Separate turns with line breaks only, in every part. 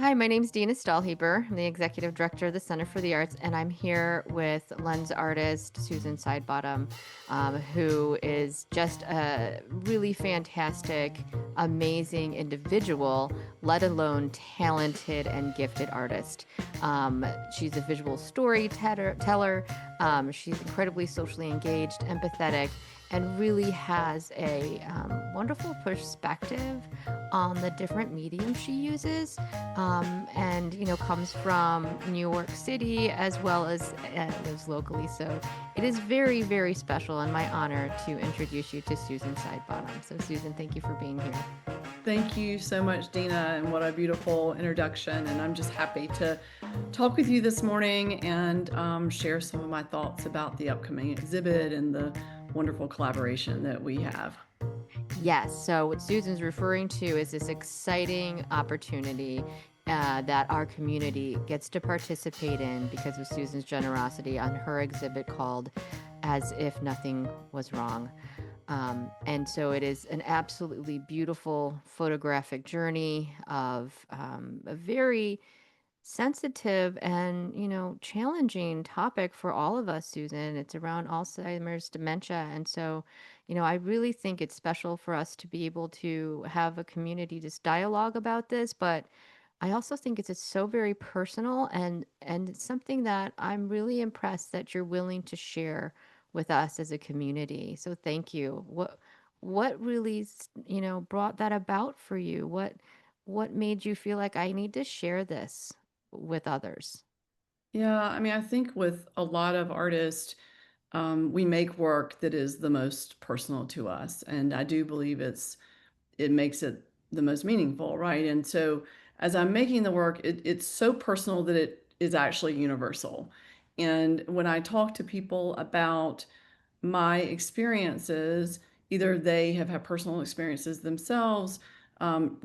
Hi, my name's Dina Stahlheber. I'm the executive director of the Center for the Arts, and I'm here with lens artist Susan Sidebottom, who is just a really fantastic, amazing individual, let alone talented and gifted artist. She's a visual storyteller. She's incredibly socially engaged, empathetic, and really has a wonderful perspective on the different mediums she uses, and comes from New York City as well as lives locally. So it is very, very special and my honor to introduce you to Susan Sidebottom. So Susan, thank you for being here.
Thank you so much, Dina, and what a beautiful introduction. And I'm just happy to talk with you this morning and share some of my thoughts about the upcoming exhibit and the wonderful collaboration that we have.
Yes. So what Susan's referring to is this exciting opportunity that our community gets to participate in because of Susan's generosity on her exhibit called As If Nothing Was Wrong. And so it is an absolutely beautiful photographic journey of a very sensitive and challenging topic for all of us, Susan. It's around Alzheimer's dementia, and so I really think it's special for us to be able to have a community just dialogue about this, but I also think it's so very personal, and it's something that I'm really impressed that you're willing to share with us as a community. So thank you. What really brought that about for you? What made you feel like I need to share this with others?
Yeah, I mean, I think with a lot of artists, we make work that is the most personal to us, and I do believe it makes it the most meaningful, right? And so as I'm making the work, it's so personal that it is actually universal. And when I talk to people about my experiences, either they have had personal experiences themselves,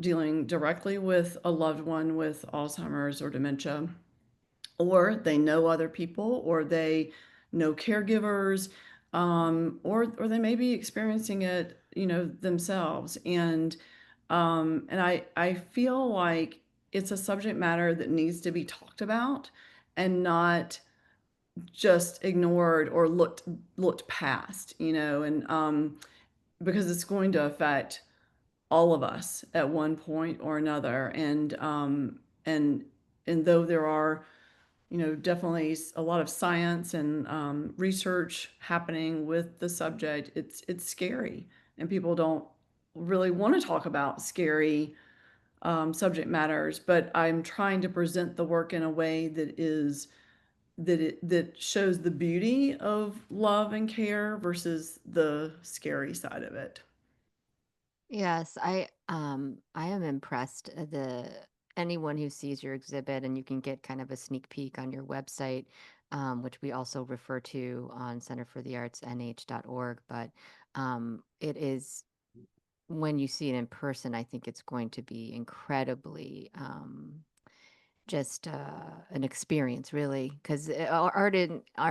dealing directly with a loved one with Alzheimer's or dementia, or they know other people, or they know caregivers, or they may be experiencing it, themselves. And I feel like it's a subject matter that needs to be talked about and not just ignored or looked past, and because it's going to affect all of us at one point or another. And though there are, definitely a lot of science and research happening with the subject, it's scary, and people don't really want to talk about scary subject matters. But I'm trying to present the work in a way that shows the beauty of love and care versus the scary side of it.
Yes, I am impressed. The anyone who sees your exhibit, and you can get kind of a sneak peek on your website, which we also refer to on centerfortheartsnh.org. But it is, when you see it in person, I think it's going to be incredibly just an experience, really, because art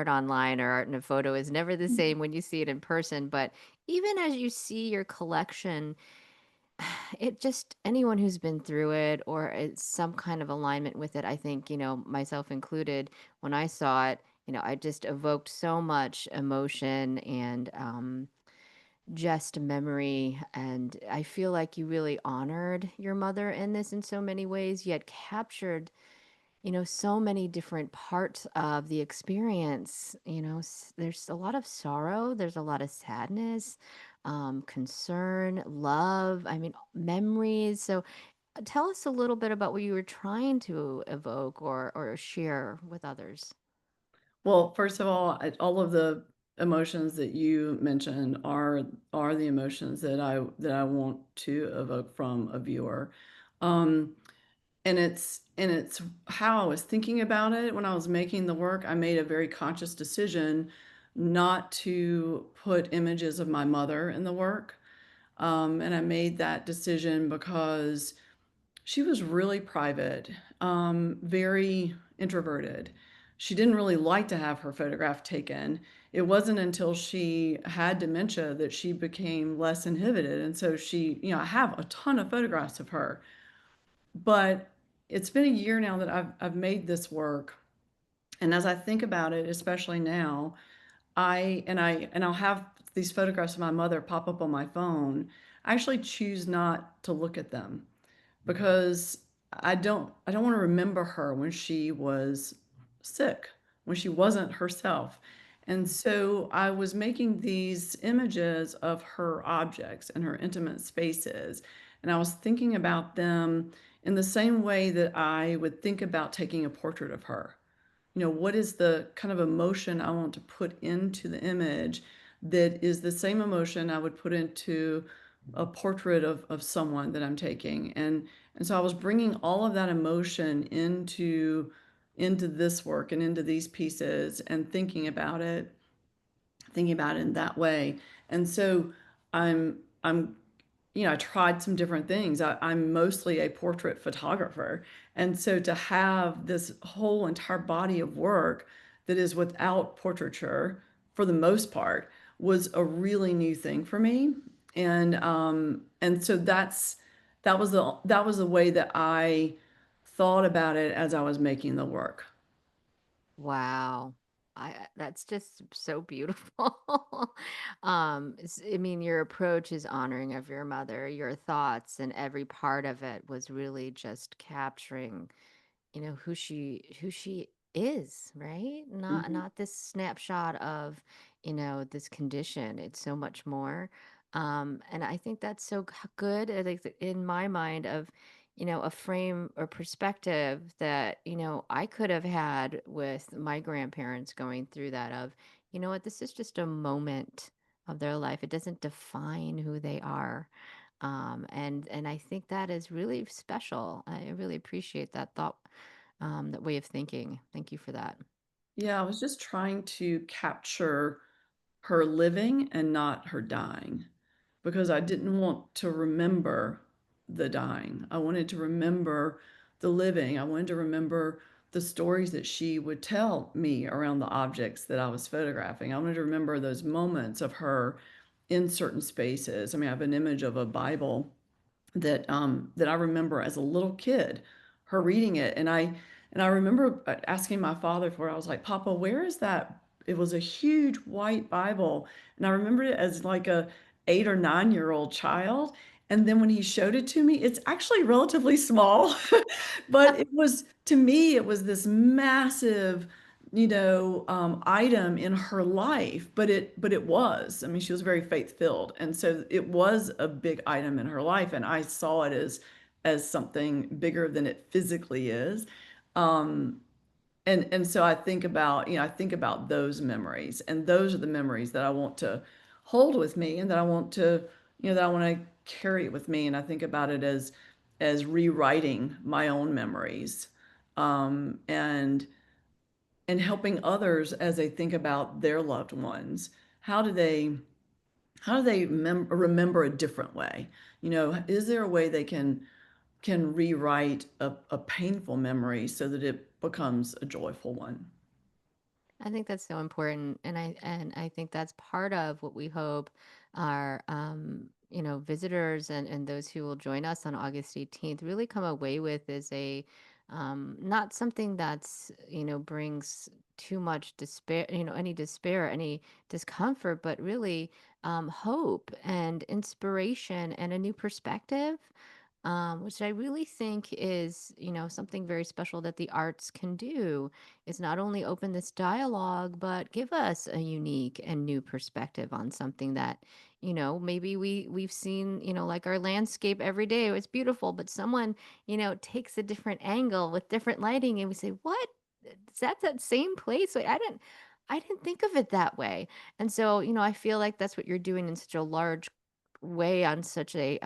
online or art in a photo is never the same when you see it in person. But even as you see your collection, it just anyone who's been through it or it's some kind of alignment with it, I think, myself included, when I saw it, I just evoked so much emotion and just memory. And I feel like you really honored your mother in this in so many ways, yet captured so many different parts of the experience. There's a lot of sorrow, there's a lot of sadness, concern, love, I mean, memories. So tell us a little bit about what you were trying to evoke or share with others.
Well, first of all of the emotions that you mentioned are the emotions that I want to evoke from a viewer. Um, and it's how I was thinking about it when I was making the work. I made a very conscious decision not to put images of my mother in the work. And I made that decision because she was really private, very introverted. She didn't really like to have her photograph taken. It wasn't until she had dementia that she became less inhibited. And so I have a ton of photographs of her, but it's been a year now that I've made this work, and as I think about it, especially now, I'll have these photographs of my mother pop up on my phone. I actually choose not to look at them because I don't want to remember her when she was sick, when she wasn't herself. And so I was making these images of her objects and her intimate spaces, and I was thinking about them in the same way that I would think about taking a portrait of her. What is the kind of emotion I want to put into the image that is the same emotion I would put into a portrait of someone that I'm taking. And so I was bringing all of that emotion into this work and into these pieces and thinking about it in that way. And so I'm I tried some different things. I'm mostly a portrait photographer. And so to have this whole entire body of work that is without portraiture for the most part was a really new thing for me. And so that was the way that I thought about it as I was making the work.
Wow. That's just so beautiful. I mean, your approach is honoring of your mother, your thoughts, and every part of it was really just capturing, who she is, right?
Mhm.
Not this snapshot of, this condition. It's so much more. And I think that's so good, like in my mind of, a frame or perspective that, I could have had with my grandparents going through that of, what, this is just a moment of their life. It doesn't define who they are. And I think that is really special. I really appreciate that thought, that way of thinking. Thank you for that.
Yeah, I was just trying to capture her living and not her dying because I didn't want to remember the dying. I wanted to remember the living. I wanted to remember the stories that she would tell me around the objects that I was photographing. I wanted to remember those moments of her in certain spaces. I mean, I have an image of a Bible that I remember as a little kid, her reading it, and I remember asking my father for it. I was like, "Papa, where is that?" It was a huge white Bible, and I remember it as like a 8 or 9 year old child. And then when he showed it to me, it's actually relatively small, but it was to me, it was this massive item in her life, but it was. I mean, she was very faith filled, and so it was a big item in her life, and I saw it as something bigger than it physically is. Um, and so I think about those memories, and those are the memories that I want to hold with me, and that I want to that I want to carry it with me, and I think about it as rewriting my own memories. And helping others as they think about their loved ones. How do they remember a different way? Is there a way they can rewrite a painful memory so that it becomes a joyful one?
I think that's so important, and I think that's part of what we hope our, visitors and those who will join us on August 18th really come away with is a, not something that's, brings too much despair, any despair, any discomfort, but really, hope and inspiration and a new perspective. Which I really think is, something very special that the arts can do, is not only open this dialogue, but give us a unique and new perspective on something that, maybe we've seen, like our landscape every day. It's beautiful, but someone, takes a different angle with different lighting, and we say, "What? Is that same place? Wait, I didn't think of it that way." And so, I feel like that's what you're doing in such a large way on such a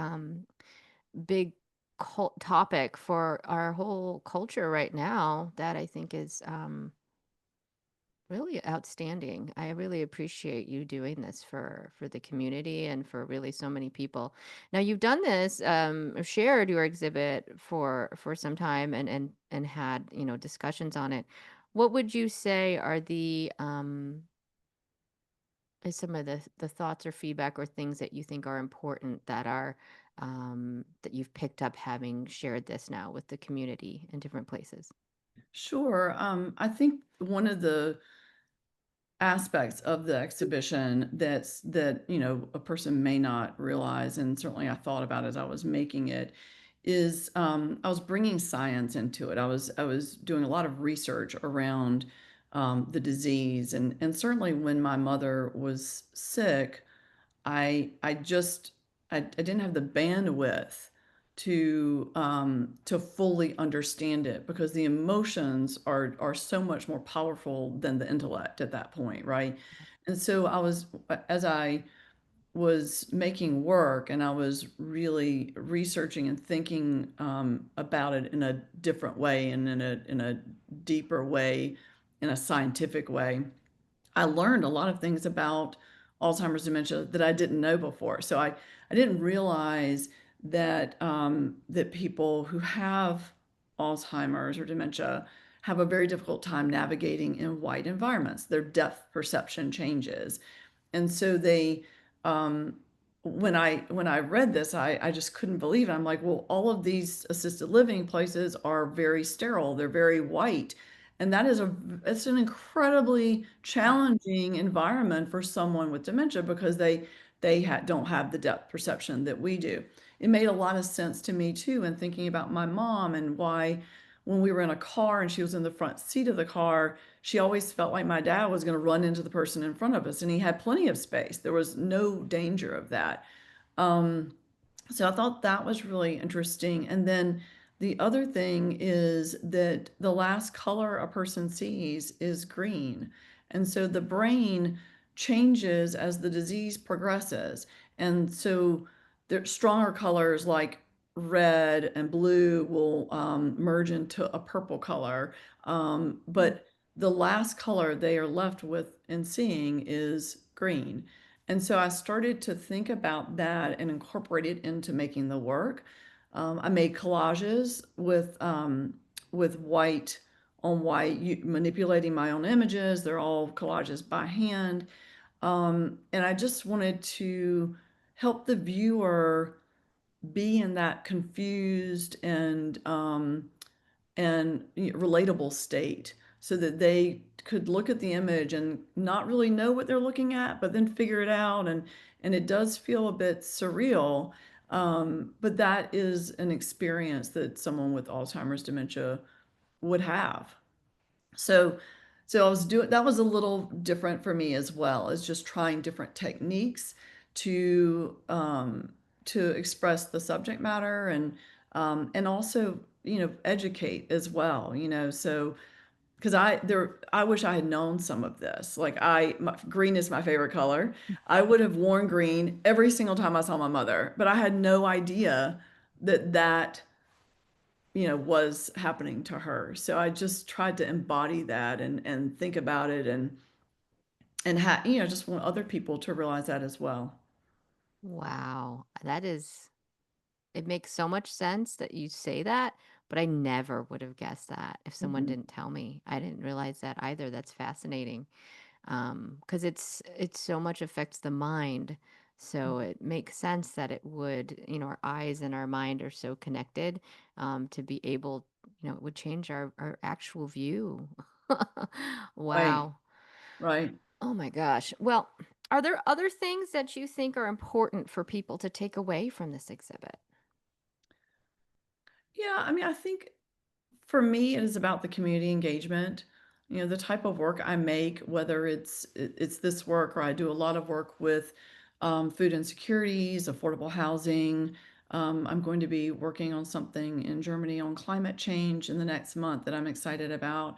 big topic for our whole culture right now that I think is really outstanding. I really appreciate you doing this for the community and for really so many people. Now you've done this, or shared your exhibit for some time and had discussions on it. What would you say are the is some of the thoughts or feedback or things that you think are important that are that you've picked up having shared this now with the community in different places?
Sure. I think one of the aspects of the exhibition that, you know, a person may not realize, and certainly I thought about as I was making it, is I was bringing science into it. I was doing a lot of research around the disease, and certainly when my mother was sick, I didn't have the bandwidth to fully understand it because the emotions are so much more powerful than the intellect at that point, right? And so as I was making work and I was really researching and thinking about it in a different way and in a deeper way, in a scientific way, I learned a lot of things about Alzheimer's dementia that I didn't know before. So I didn't realize that that people who have Alzheimer's or dementia have a very difficult time navigating in white environments. Their depth perception changes. And so they, um, when I read this, I just couldn't believe it. I'm like, well, all of these assisted living places are very sterile. They're very white. And it's an incredibly
Wow.
challenging environment for someone with dementia because don't have the depth perception that we do. It made a lot of sense to me too, and thinking about my mom and why when we were in a car and she was in the front seat of the car, she always felt like my dad was going to run into the person in front of us, and he had plenty of space. There was no danger of that. Um, so I thought that was really interesting. And then the other thing is that the last color a person sees is green. And so the brain changes as the disease progresses. And so the stronger colors like red and blue will merge into a purple color.
Mm.
But the last color they are left with and seeing is green. And so I started to think about that and incorporate it into making the work. I made collages with white on white, manipulating my own images. They're all collages by hand. And I just wanted to help the viewer be in that confused and relatable state so that they could look at the image and not really know what they're looking at, but then figure it out. And it does feel a bit surreal. But that is an experience that someone with Alzheimer's dementia would have. So, so I was doing that was a little different for me as well as just trying different techniques to to express the subject matter and also educate as well. So because I wish I had known some of this. Like green is my favorite color. I would have worn green every single time I saw my mother, but I had no idea that was happening to her. So I just tried to embody that and think about it and just want other people to realize that as well.
Wow. It makes so much sense that you say that, but I never would have guessed that if someone
Mhm.
didn't tell me. I didn't realize that either. That's fascinating. Because it's so much affects the mind. So it makes sense that it would, our eyes and our mind are so connected, to be able, it would change our actual view.
Right,
Wow.
right.
Oh my gosh. Well, are there other things that you think are important for people to take away from this exhibit?
Yeah, I mean, I think for me, it is about the community engagement. The type of work I make, whether it's this work or I do a lot of work with food insecurities, affordable housing. I'm going to be working on something in Germany on climate change in the next month that I'm excited about.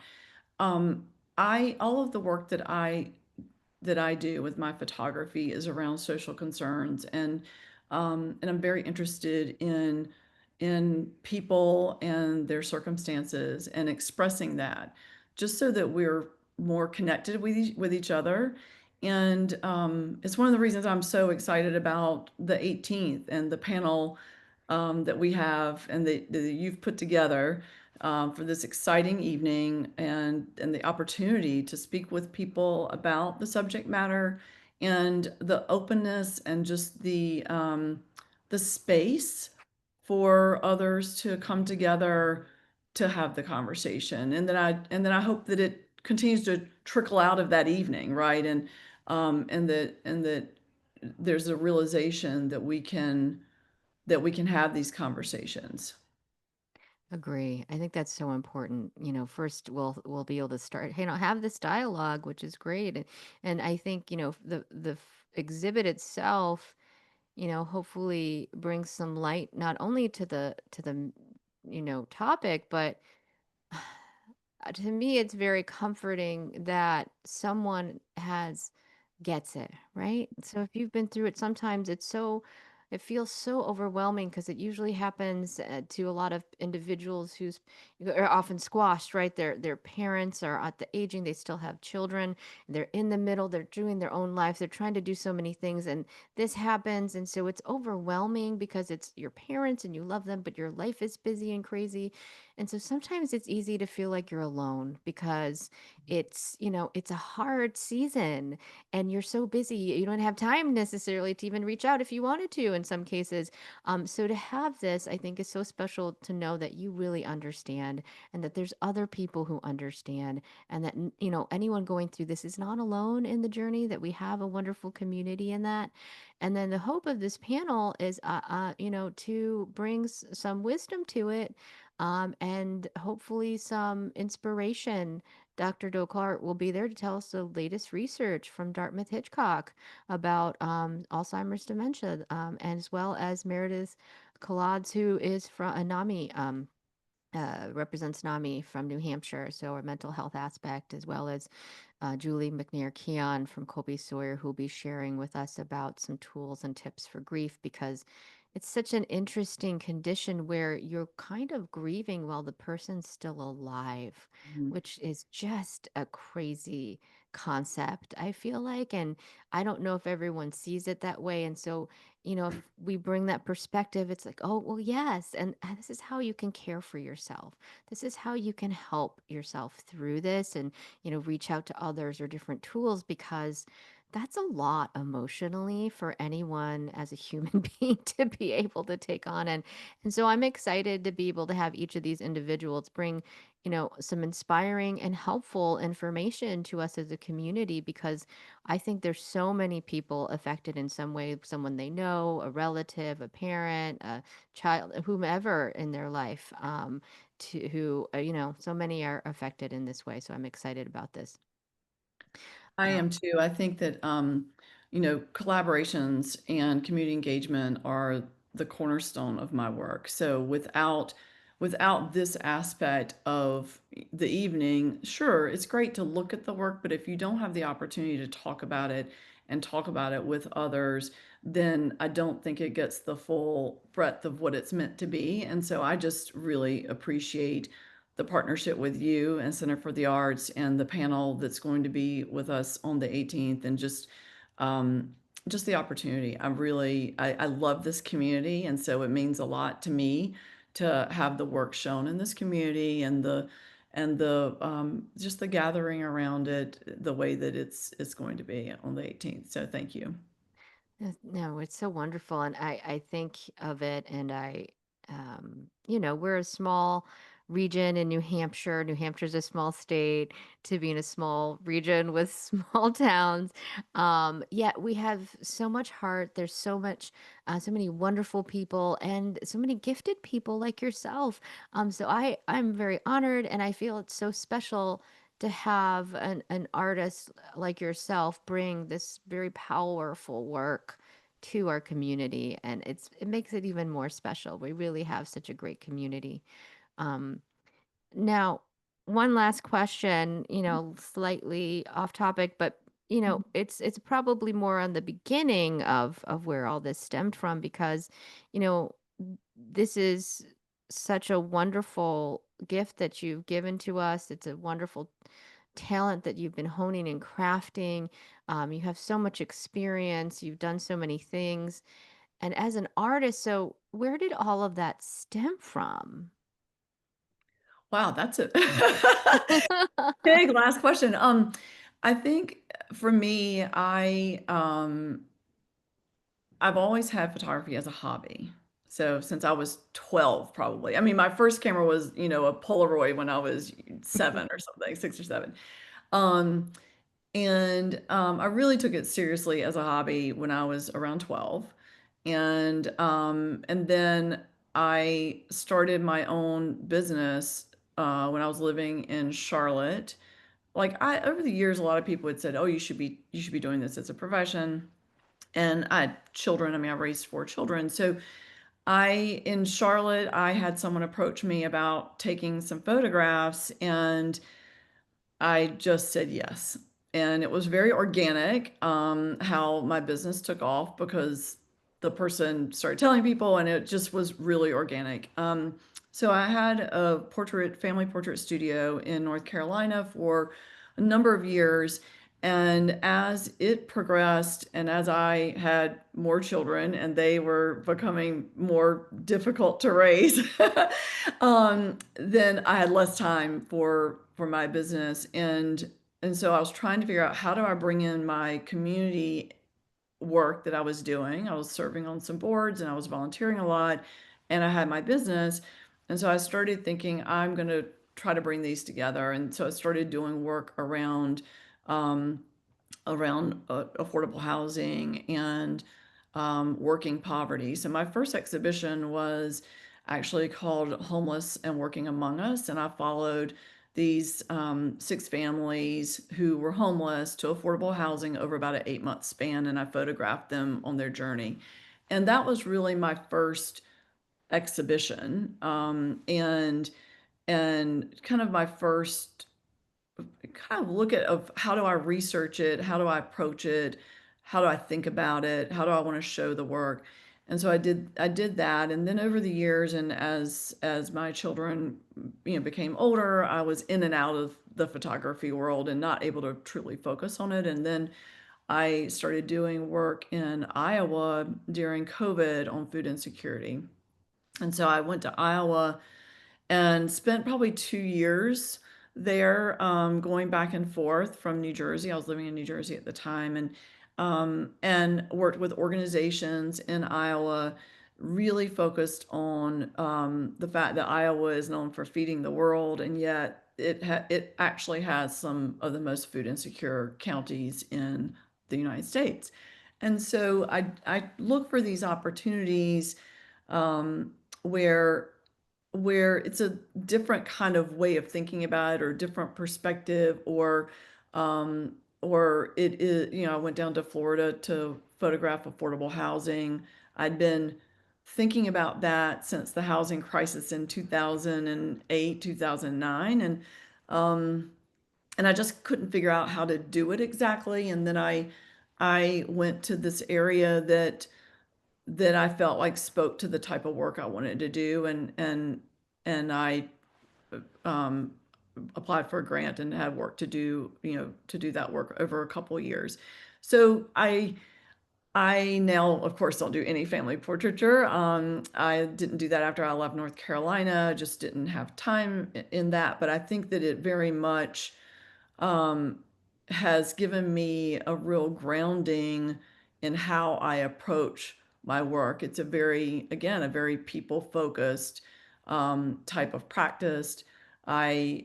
I all of the work that I do with my photography is around social concerns and I'm very interested in people and their circumstances and expressing that just so that we're more connected with each other. And it's one of the reasons I'm so excited about the 18th and the panel that we have and that you've put together for this exciting evening and the opportunity to speak with people about the subject matter and the openness and just the space for others to come together to have the conversation. And then I hope that it continues to trickle out of that evening, right? And that there's a realization that we can have these conversations.
Agree. I think that's so important. First we'll be able to start, have this dialogue, which is great. And I think, exhibit itself, hopefully brings some light not only to the topic, but to me, it's very comforting that someone gets it, right? So if you've been through it, sometimes it feels so overwhelming because it usually happens to a lot of individuals who's are often squashed, right? Their parents are at the aging, they still have children, they're in the middle, they're doing their own lives, they're trying to do so many things, and this happens, and so it's overwhelming because it's your parents and you love them, but your life is busy and crazy. And so sometimes it's easy to feel like you're alone because it's a hard season and you're so busy. You don't have time necessarily to even reach out if you wanted to in some cases. So to have this, I think is so special to know that you really understand and that there's other people who understand and that, anyone going through this is not alone in the journey, that we have a wonderful community in that. And then the hope of this panel is, to bring some wisdom to it, and hopefully some inspiration. Dr. Dokart will be there to tell us the latest research from Dartmouth Hitchcock about Alzheimer's dementia, as well as Meredith Collades, who is from NAMI, represents NAMI from New Hampshire, so a mental health aspect, as well as Julie McNair Keon from Colby Sawyer, who'll be sharing with us about some tools and tips for grief because it's such an interesting condition where you're kind of grieving while the person's still alive,
Mhm.
which is just a crazy concept, I feel like. And I don't know if everyone sees it that way. And so, if we bring that perspective, it's like, oh, well, yes. And this is how you can care for yourself. This is how you can help yourself through this. And reach out to others or different tools because that's a lot emotionally for anyone as a human being to be able to take on. And so I'm excited to be able to have each of these individuals bring, some inspiring and helpful information to us as a community because I think there's so many people affected in some way, someone they know, a relative, a parent, a child, whomever in their life. To who so many are affected in this way, so I'm excited about this.
I
um,
am too. I think that, collaborations and community engagement are the cornerstone of my work. So without this aspect of the evening, sure, it's great to look at the work, but if you don't have the opportunity to talk about it and talk about it with others, then I don't think it gets the full breadth of what it's meant to be. And so I just really appreciate the partnership with you and Center for the Arts and the panel that's going to be with us on the 18th, and um, just the opportunity. I love this community, and so it means a lot to me to have the work shown in this community and the just the gathering around it the way that it's going to be on the 18th. So thank you.
No, it's so wonderful. And I think of it and we're a small region in New Hampshire. New Hampshire's a small state to be in a small region with small towns. Yet we have so much heart. There's so many wonderful people and so many gifted people like yourself. So I'm very honored and I feel it's so special to have an artist like yourself bring this very powerful work to our community, and it makes it even more special. We really have such a great community. um Now, one last question, slightly off topic, but it's probably more on the beginning of where all this stemmed from because, you know, this is such a wonderful gift that you've given to us. It's a wonderful talent that you've been honing and crafting. You have so much experience. You've done so many things. And as an artist, so where did all of that stem from?
Wow, that's a big last question. I think for me, I've always had photography as a hobby. So since I was 12, probably. I mean, my first camera was, a Polaroid when I was 7 or something, 6 or 7. Um, I really took it seriously as a hobby when I was around 12. And then I started my own business when I was living in Charlotte. Like I over the years, a lot of people had said, "Oh, you should be doing this as a profession." And I had children. I mean, I raised 4 children. So in Charlotte, I had someone approach me about taking some photographs, and I just said yes. And it was very organic, how my business took off because the person started telling people, and it just was really organic. So I had a family portrait studio in North Carolina for a number of years. And as it progressed, and as I had more children and they were becoming more difficult to raise, then I had less time for my business. And so I was trying to figure out, how do I bring in my community work that I was doing. I was serving on some boards and I was volunteering a lot, and I had my business. And so I started thinking, I'm going to try to bring these together. And so I started doing work um, around affordable housing and working poverty. So my first exhibition was actually called Homeless and Working Among Us, and I followed these 6 families who were homeless to affordable housing over about an 8-month span, and I photographed them on their journey. And that was really my first exhibition, and kind of my first kind of look at of how do I research it? How do I approach it? How do I think about it? How do I want to show the work? And so I did that. And then over the years, and as my children, became older, I was in and out of the photography world and not able to truly focus on it. And then I started doing work in Iowa during COVID on food insecurity. And so I went to Iowa and spent probably 2 years there, going back and forth from New Jersey. I was living in New Jersey at the time, and worked with organizations in Iowa, really focused on the fact that Iowa is known for feeding the world, and yet it actually has some of the most food insecure counties in the United States. And so I look for these opportunities, um, where it's a different kind of way of thinking about it, or different perspective, or it is, I went down to Florida to photograph affordable housing. I'd been thinking about that since the housing crisis in 2008, 2009, um and I just couldn't figure out how to do it exactly. And then I went to this area that I felt like spoke to the type of work I wanted to do, and I um, applied for a grant and had work to do, to do that work over a couple of years. So I now, of course, don't do any family portraiture. I didn't do that after I left North Carolina. Just didn't have time in that. But I think that it very much um, has given me a real grounding in how I approach my work. It's again, a very people focused type of practice. I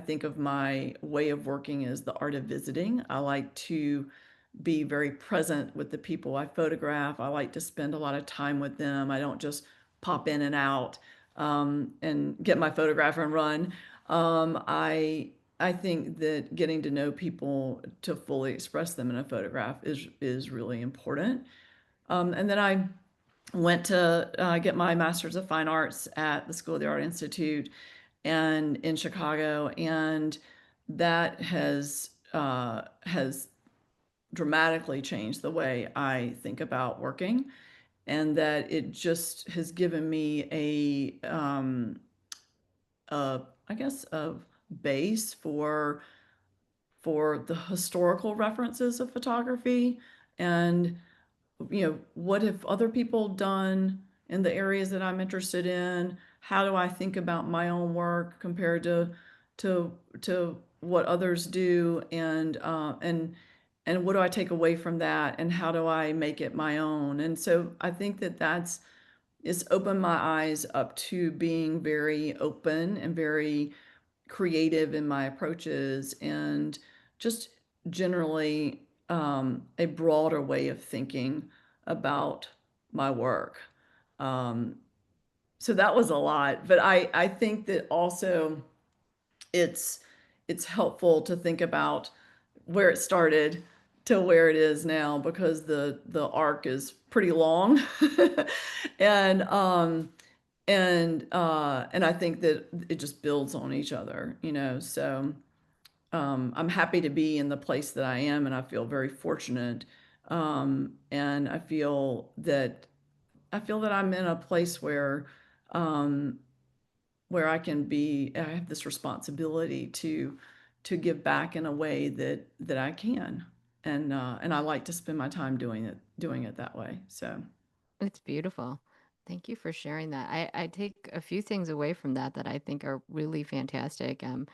think of my way of working as the art of visiting. I like to be very present with the people I photograph. I like to spend a lot of time with them. I don't just pop in and out, and get my photograph and run. I think that getting to know people to fully express them in a photograph is really important. And then I went to get my master's of fine arts at the School of the Art Institute and in Chicago, and that has dramatically changed the way I think about working, and that it just has given me I guess a base for the historical references of photography, and what have other people done in the areas that I'm interested in? How do I think about my own work compared to to what others do, and what do I take away from that, and how do I make it my own? And so I think that that's it's opened my eyes up to being very open and very creative in my approaches, and just generally a broader way of thinking about my work. Um, so that was a lot, but I think that also it's it's helpful to think about where it started to where it is now, because the arc is pretty long. and and I think that it just builds on each other, you know. So I'm happy to be in the place that I am, and I feel very fortunate. And I feel that I'm in a place um, where I have this responsibility to give back in a way that I can, and I like to spend my time doing it that way. So,
It's beautiful. Thank you for sharing that. I take a few things away from that that I think are really fantastic. I'm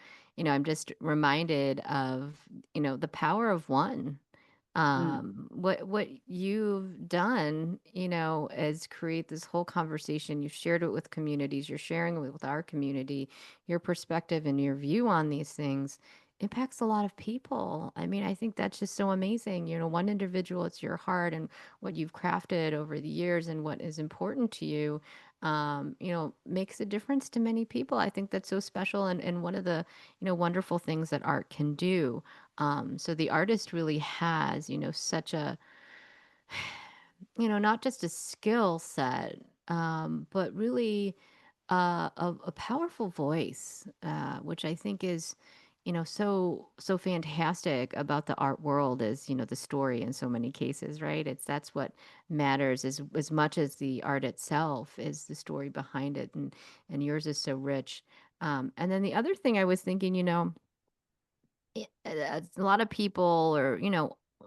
just reminded of, the power of one.
mm,
What you've done, is create this whole conversation. You've shared it with communities, you're sharing it with our community, your perspective and your view on these things impacts a lot of people. I mean, I think that's just so amazing. One individual, it's your heart and what you've crafted over the years and what is important to you, makes a difference to many people. I think that's so special, and one of the, wonderful things that art can do. So the artist really has, such a, not just a skill set, but really a powerful voice, which I think is, so fantastic about the art world is, the story in so many cases, right? That's what matters as much as the art itself is the story behind it, and yours is so rich. And then the other thing I was thinking, a lot of people, or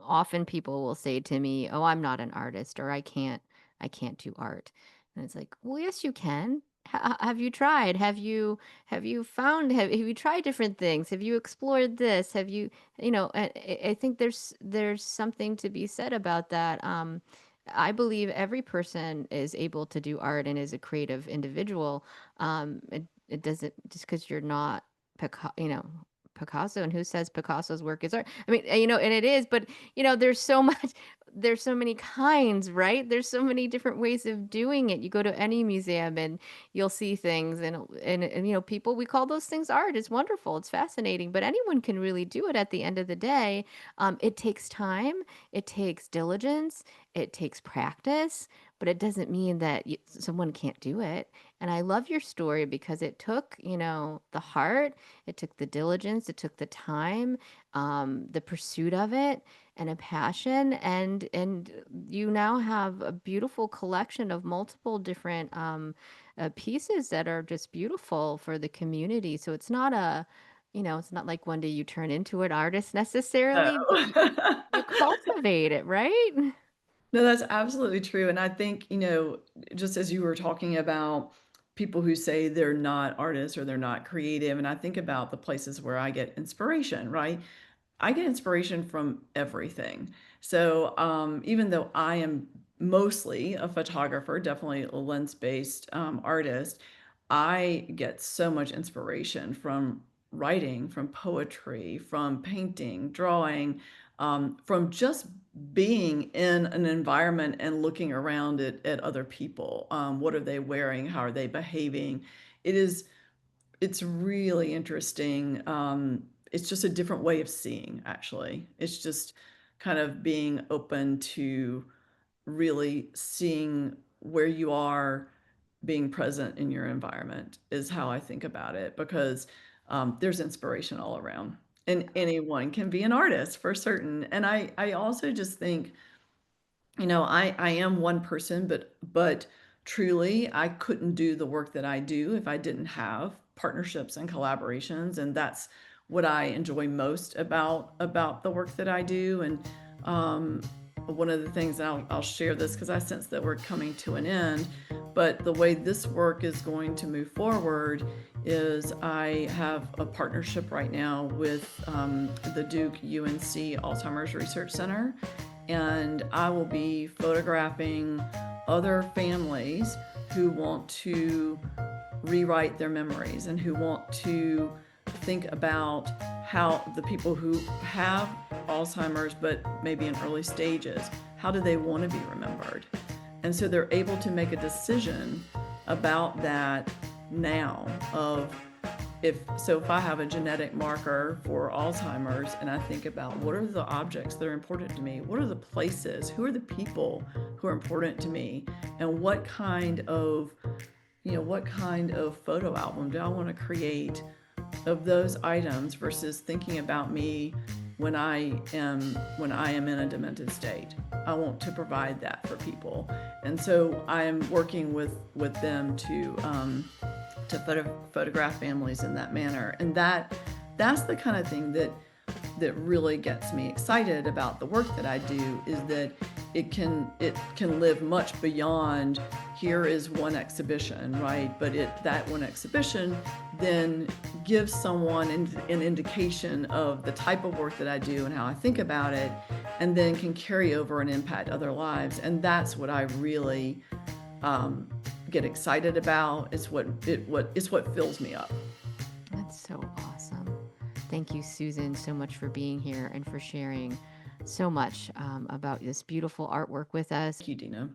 often people will say to me, "Oh, I'm not an artist," or I can't do art." And it's like, well, yes you can. Have you tried? Have you found, have you tried different things? Have you explored this? Have you, I think there's something to be said about that. I believe every person is able to do art and is a creative individual. It doesn't, just because you're not Pica- you know Picasso, and who says Picasso's work is art? I mean, and it is, but there's so much, there's so many kinds, right? There's so many different ways of doing it. You go to any museum and you'll see things, and people, we call those things art. It's wonderful, it's fascinating, but anyone can really do it at the end of the day. It takes time, it takes diligence, it takes practice, but it doesn't mean that someone can't do it. And I love your story because it took, the heart, it took the diligence, it took the time, the pursuit of it, and a passion, and you now have a beautiful collection of multiple different pieces that are just beautiful for the community. So it's not like one day you turn into an artist necessarily, but
no.
you cultivate it, right?
No, that's absolutely true. And I think, just as you were talking about people who say they're not artists or they're not creative, and I think about the places where I get inspiration, right? I get inspiration from everything. So even though I am mostly a photographer, definitely a lens-based artist, I get so much inspiration from writing, from poetry, from painting, drawing, from just being in an environment and looking around at other people. What are they wearing? How are they behaving? It is it's really interesting. It's just a different way of seeing, actually. It's just kind of being open to really seeing where you are, being present in your environment is how I think about it, because there's inspiration all around. And anyone can be an artist for certain. And I also just think, I am one person, but truly I couldn't do the work that I do if I didn't have partnerships and collaborations, and that's what I enjoy most about the work that I do. And one of the things, and I'll share this because I sense that we're coming to an end. But the way this work is going to move forward is I have a partnership right now with the Duke UNC Alzheimer's Research Center, and I will be photographing other families who want to rewrite their memories and who want to think about how the people who have Alzheimer's but maybe in early stages, how do they want to be remembered? And so they're able to make a decision about that now of if I have a genetic marker for Alzheimer's and I think about what are the objects that are important to me, what are the places, who are the people who are important to me, and what kind of photo album do I want to create of those items versus thinking about me when I am in a demented state. I want to provide that for people, and so I am working with them to photograph families in that manner, and that's the kind of thing that really gets me excited about the work that I do, is that it can live much beyond here is one exhibition, right? But that one exhibition then gives someone an indication of the type of work that I do and how I think about it, and then can carry over and impact other lives. And that's what I really get excited about. It's what fills me up.
That's so awesome. Thank you, Susan, so much for being here and for sharing so much about this beautiful artwork with us.
Thank you, Dina.